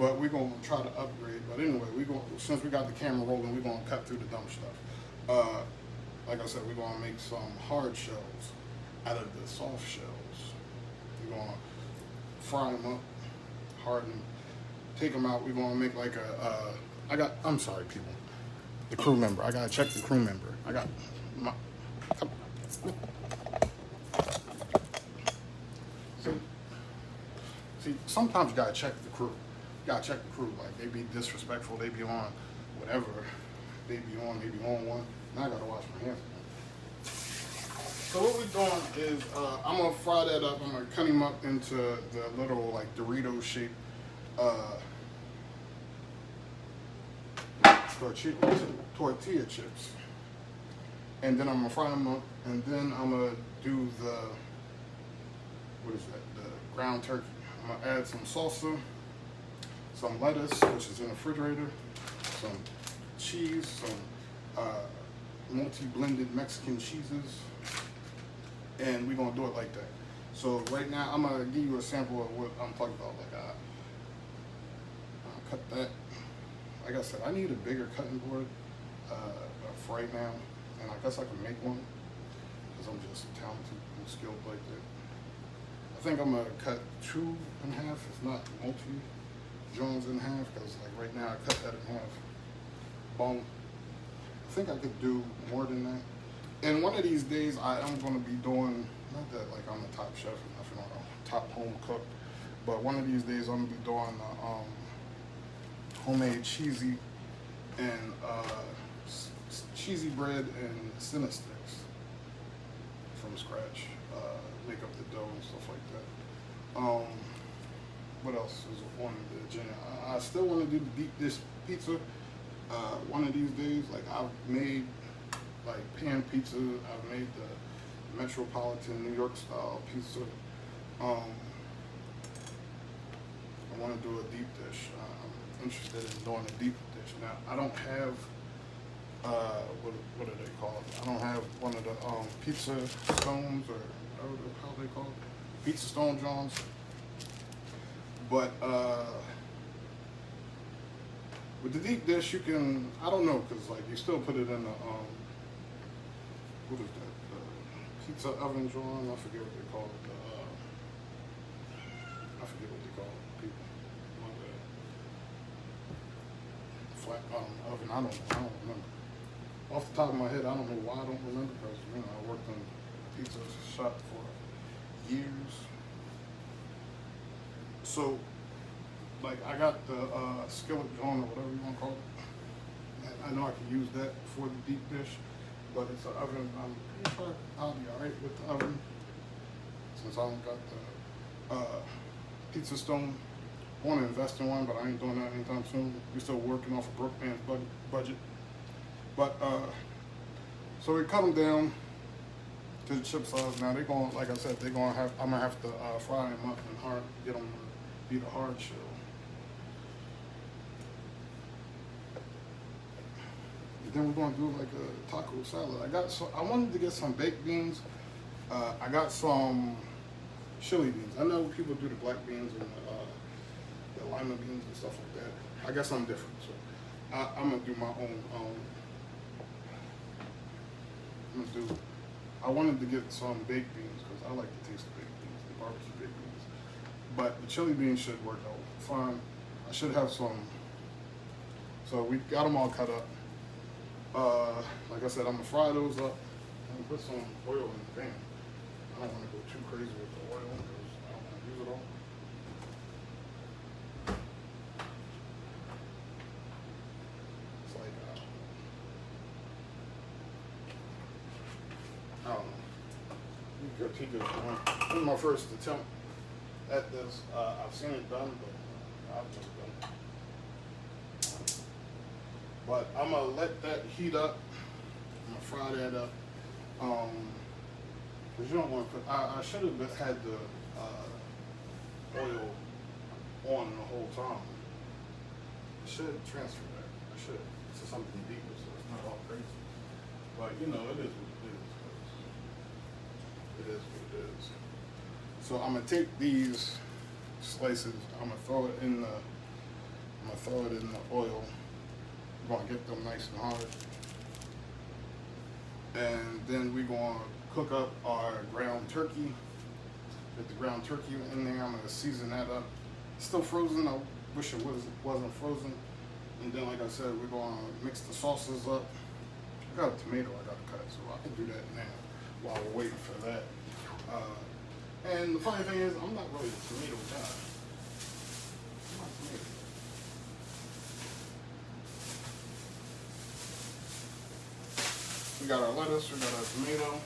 but we're gonna try to upgrade. But anyway, since we got the camera rolling, we're gonna cut through the dumb stuff. Like I said, we're gonna make some hard shells out of the soft shells. We're gonna fry them up, harden, take them out. We're gonna make like I'm sorry, people. The crew member. I gotta check the crew member. I got my. See, sometimes you gotta check the crew. You gotta check the crew. Like, they be disrespectful. They be on whatever. They be on one. Now I gotta wash my hands. So what we're doing is I'm gonna fry that up. I'm gonna cut him up into the little like Dorito shaped tortilla chips, and then I'm gonna fry them up, and then I'm gonna do the ground turkey. I'm gonna add some salsa, some lettuce, which is in the refrigerator, some cheese, some multi-blended Mexican cheeses, and we're gonna do it like that. So right now, I'm gonna give you a sample of what I'm talking about. Like, I'll cut that. Like I said, I need a bigger cutting board for right now, and I guess I can make one because I'm just talented and skilled like that. I think I'm gonna cut 2 in half, if not multi-joints in half, because like right now I cut that in half. Boom. I think I could do more than that. And one of these days I am gonna be doing, not that like I'm a top chef or nothing, or a top home cook, but one of these days I'm gonna be doing homemade cheesy and cheesy bread and cinna sticks from scratch. Make up the dough and stuff like that. What else is on the agenda? I still want to do the deep dish pizza. One of these days, like I've made like pan pizza. I've made the Metropolitan New York style pizza. I want to do a deep dish. I'm interested in doing a deep dish. Now I don't have what are they called? I don't have one of the pizza stones, or how they call it, pizza stone Johns. But with the deep dish, you can, I don't know, because like you still put it in the what is that? The pizza oven John. I forget what they call it. I forget what they call it. People, flat oven. I don't remember. Off the top of my head, I don't know why I don't remember, because I worked in a pizza shop for years. So, like, I got the skillet John, or whatever you want to call it. And I know I can use that for the deep dish, but it's an oven. I'm pretty sure I'll be alright with the oven, since I don't got the pizza stone. I want to invest in one, but I ain't doing that anytime soon. We're still working off a broke man's budget. But, so we cut them down to the chip size. Now they're going, like I said, I'm gonna have to fry them up and get them to be the hard shell. And then we're gonna do like a taco salad. I wanted to get some baked beans. I got some chili beans. I know people do the black beans and the lima beans and stuff like that. I guess I'm different, so I'm gonna do my own. I wanted to get some baked beans because I like the taste of baked beans, the barbecue baked beans. But the chili beans should work out fine. I should have some. So we got them all cut up. Like I said, I'm gonna fry those up and put some oil in the pan. I don't want to go too crazy with the oil because I don't want to use it all. It's like, I don't know. He goes on. This is my first attempt at this. I've seen it done, but I've never done it. But I'm gonna let that heat up. I'm gonna fry that up. Cause you don't want to put. I should have had the oil on the whole time. I should transfer that. I should to something deeper, so it's not all crazy. But you know, it is what it is. It is what it is. So I'm gonna take these slices. I'm gonna throw it in the I'm gonna throw it in the oil. We're gonna get them nice and hard. And then we're gonna cook up our ground turkey. Get the ground turkey in there. I'm gonna season that up. It's still frozen. I wish it wasn't frozen. And then, like I said, we're gonna mix the sauces up. I got a tomato I gotta cut, so I can do that now while we're waiting for that. And the funny thing is, I'm not really a tomato guy. I'm not a tomato. We got our lettuce, we got our tomato.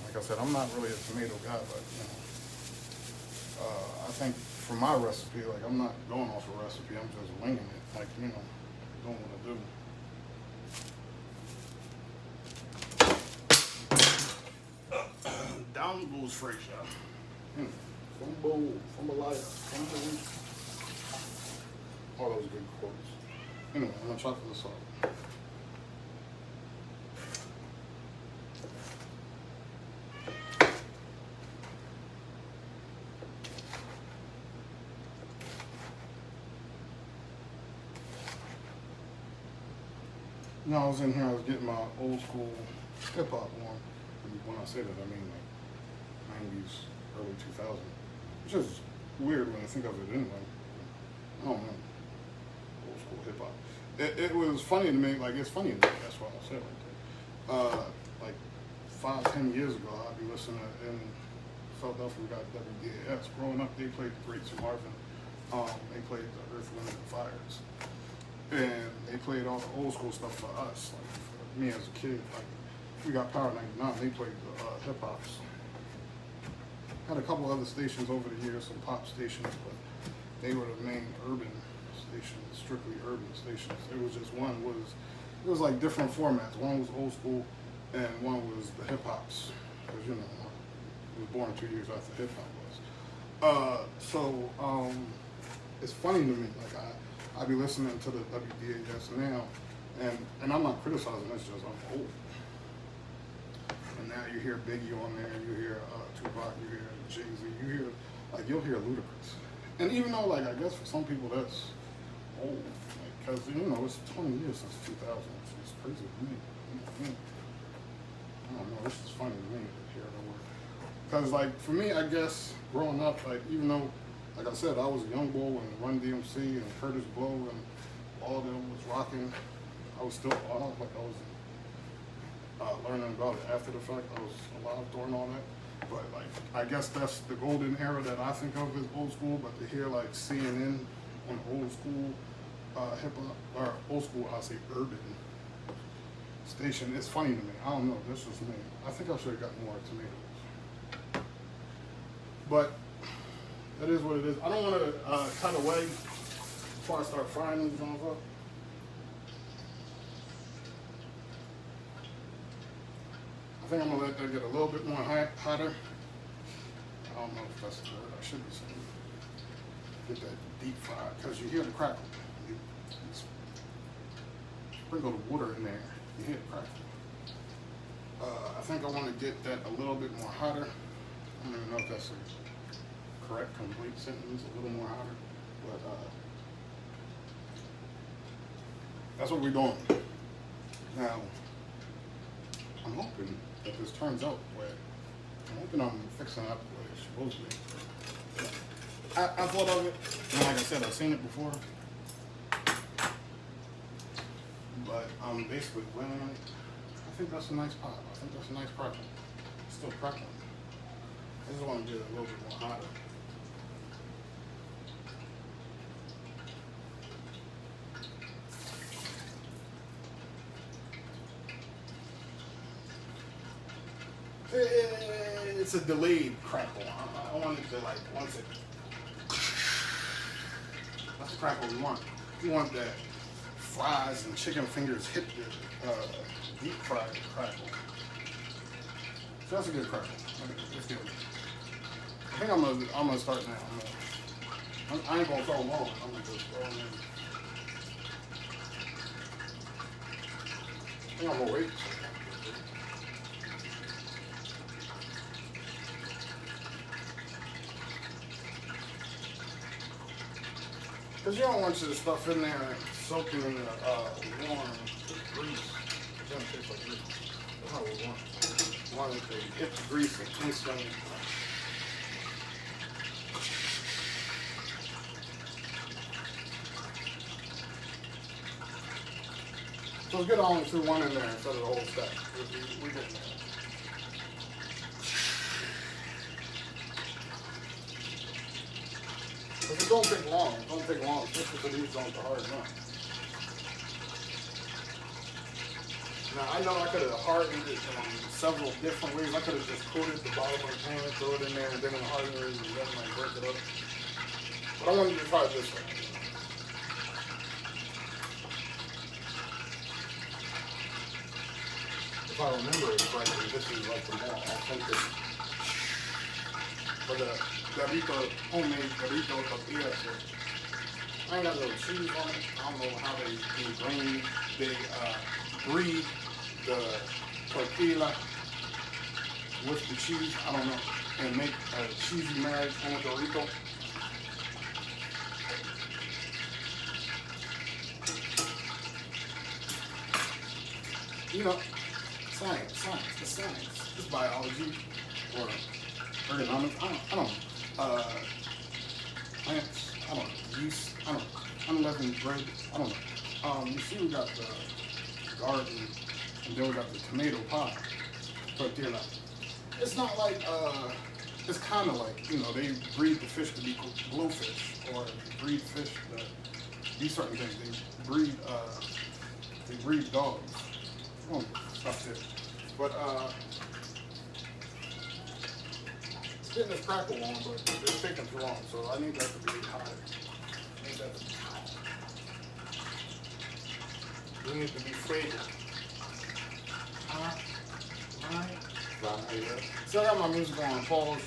Like I said, I'm not really a tomato guy, but you know, I think for my recipe, like I'm not going off a recipe, I'm just winging it, like, you know, doing what I do. Down goes Frazier. Fumble, all those good quotes. Anyway, I'm gonna chop this up. You know, I was in here, I was getting my old school hip hop on. And when I say that, I mean like 90s, early 2000s. Which is weird when I think of it anyway. I don't know. Old school hip hop. It was funny to me, like it's funny to me, that's why I say it like that. Like 5-10 years ago, I'd be listening in Philadelphia, we got DaBear. Growing up, they played the Great Marvin. They played the Earth, Wind and Fires. And they played all the old school stuff for us. Like for me as a kid, like we got Power 99, they played the hip hops. Had a couple other stations over the years, some pop stations, but they were the main urban stations, strictly urban stations. It was just it was like different formats. One was old school and one was the hip hops. Because you know, I was born 2 years after hip hop was. It's funny to me, like I be listening to the WDAS now, and I'm not criticizing, it's just I'm old. And now you hear Biggie on there, you hear Tupac, you hear Jay-Z, you'll hear Ludacris. And even though, like, I guess for some people that's old, like, cause you know, it's 20 years since 2000, it's crazy to me. I don't know, it's just funny to me to hear the word. Cause like, for me, I guess, growing up, like, even though, like I said, I was a young boy when Run DMC and Curtis Blow and all of them was rocking. I was still alive, like I was learning about it after the fact. I was alive during all that. But like, I guess that's the golden era that I think of as old school. But to hear like CNN on old school hip hop or old school, I say urban station, it's funny to me. I don't know. This is me. I think I should have gotten more tomatoes. But that is what it is. I don't want to cut away before I start frying these ones up. I think I'm going to let that get a little bit more hotter. I don't know if that's the word I should be saying. Get that deep fried, because you hear the crackle. You sprinkle the water in there, you hear the crackle. I think I want to get that a little bit more hotter. I don't even know if that's a correct, complete sentence, a little more hotter, but that's what we're doing. Now, I'm hoping that this turns out the way, I'm hoping I'm fixing it up the way it's supposed to be. I thought of it, and like I said, I've seen it before, but I'm basically weighing it. I think that's a nice pop. I think that's a nice crackle. It's still crackling. I just want to get it a little bit more hotter. It's a delayed crackle. I want it to like once it. That's the crackle we want. We want that fries and chicken fingers hit the deep fried crackle. So that's a good crackle. Let's do it. I think I'm gonna start now. I ain't gonna throw them all. I'm gonna just throw them in. I think I'm gonna wait. Because you don't want your stuff in there soaking in the warm grease. It's gonna taste like grease. That's not what we want. We want it to hit the grease and instantly. So let's get only through one in there instead of the whole stack. We get there. But it don't take long. It don't take long, especially for these ones are hard enough. Now I know I could have hardened it in several different ways. I could have just coated the bottom of the pan, throw it in there, and then harden it, and then like break it up. But I wanted to try it this way. If I remember it correctly, this is like the more authentic. For the DaBear homemade DaBear tortilla. I ain't got no cheese on it. I don't know how they ingrain. They breed the tortilla with the cheese. I don't know, and make a cheesy marriage on a Dorito. You know, science, it's science. It's biology or ergonomics. I don't know. Plants. I don't know. Yeast. I don't know. Unleavened bread. I don't know. You see, we got the garden, and then we got the tomato pie tortilla. It's not like it's kind of like, you know, they breed the fish to be blowfish, or they breed fish to be certain things. They breed dogs. Oh, stuff there. But it's getting this crackle on, but it's taking too long, so I need that to be higher. I need that to be high. We need to be fragrant. So I got my music on pause,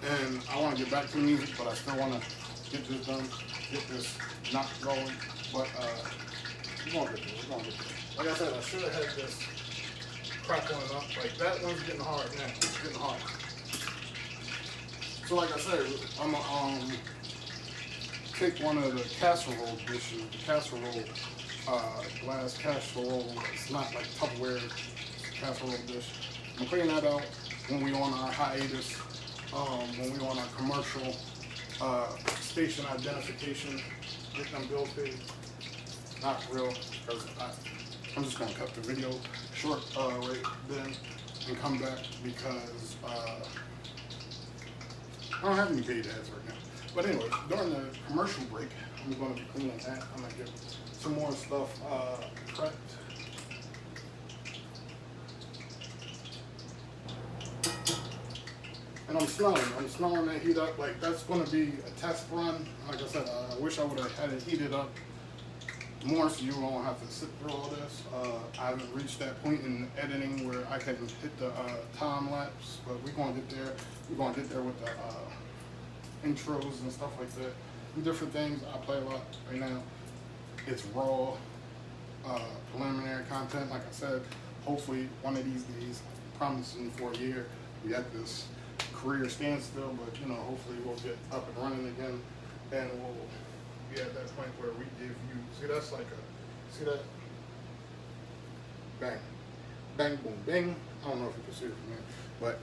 and I want to get back to the music, but I still want to get this done, get this knocked going. But we're gonna get there. We're gonna get there. Like I said, I should have had this crackling up. Like that one's getting hard now. It's getting hard. So like I said, I'm gonna take one of the casserole dishes, the casserole glass casserole. It's not like Tupperware casserole dish. I'm cleaning that out when we on our hiatus, when we on our commercial station identification, get them bills paid. Not real, because I'm just gonna cut the video short right then and come back because I don't have any paid ads right now. But anyway, during the commercial break, I'm gonna be cleaning that. I'm gonna get some more stuff prepped. And I'm smelling that heat up. Like that's gonna be a test run. Like I said, I wish I would have had it heated up more so you won't have to sit through all this. I haven't reached that point in editing where I can hit the time lapse, but we're gonna get there. We're gonna get there with the intros and stuff like that. And different things. I play a lot right now. It's raw, preliminary content. Like I said, hopefully one of these days, promising for a year, we at this career standstill, but you know, hopefully we'll get up and running again, and we'll be at that point where we give you, see that's like a, see that? Bang. Bang, boom, bing. I don't know if you can see it from here, but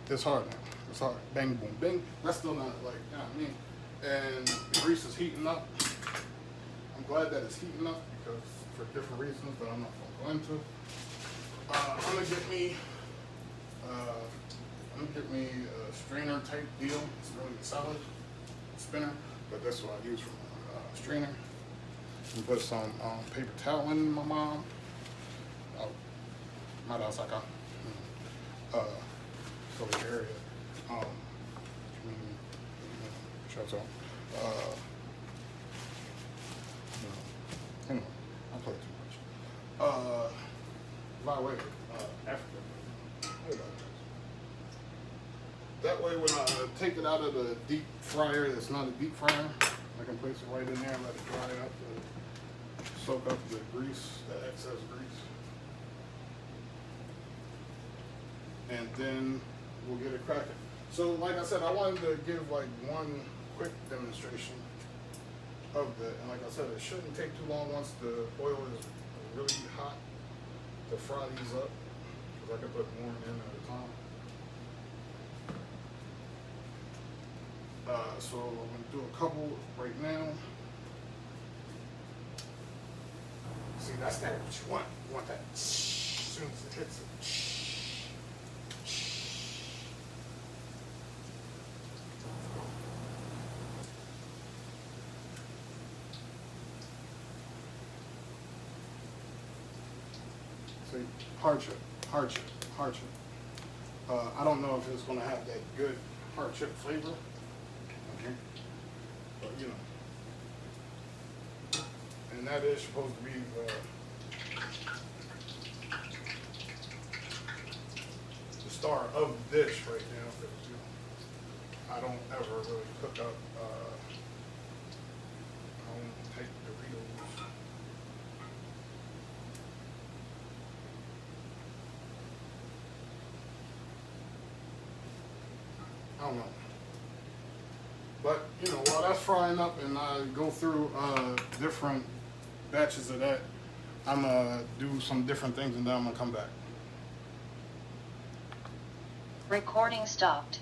it's hard now. It's hard. Bang, boom, bing. That's still not like, you know what I mean? And the grease is heating up. I'm glad that it's heating up because for different reasons that I'm not going to go into. I'm gonna get me a strainer type deal. It's really solid spinner, but that's what I use for my strainer. And put some paper towel in my mom. Madasaka. Over the area. Shout out. Anyway, I play too much. By the way, Africa. That way when I take it out of the deep fryer, it's not a deep fryer, I can place it right in there and let it dry up to soak up the grease, the excess grease. And then we'll get it cracking. So like I said, I wanted to give like one quick demonstration of that. And like I said, it shouldn't take too long once the oil is really hot to fry these up, because I can put more in at a time. So I'm gonna do a couple right now. See, that's what you want. You want that as soon as it hits it. See, hardship. I don't know if it's gonna have that good hard chip flavor. Okay. But you know. And that is supposed to be the star of the dish right now. Because, you know, I don't ever really cook up. I don't take Doritos. I don't know. But, you know, while that's frying up and I go through different batches of that, I'm going to do some different things and then I'm going to come back. Recording stopped.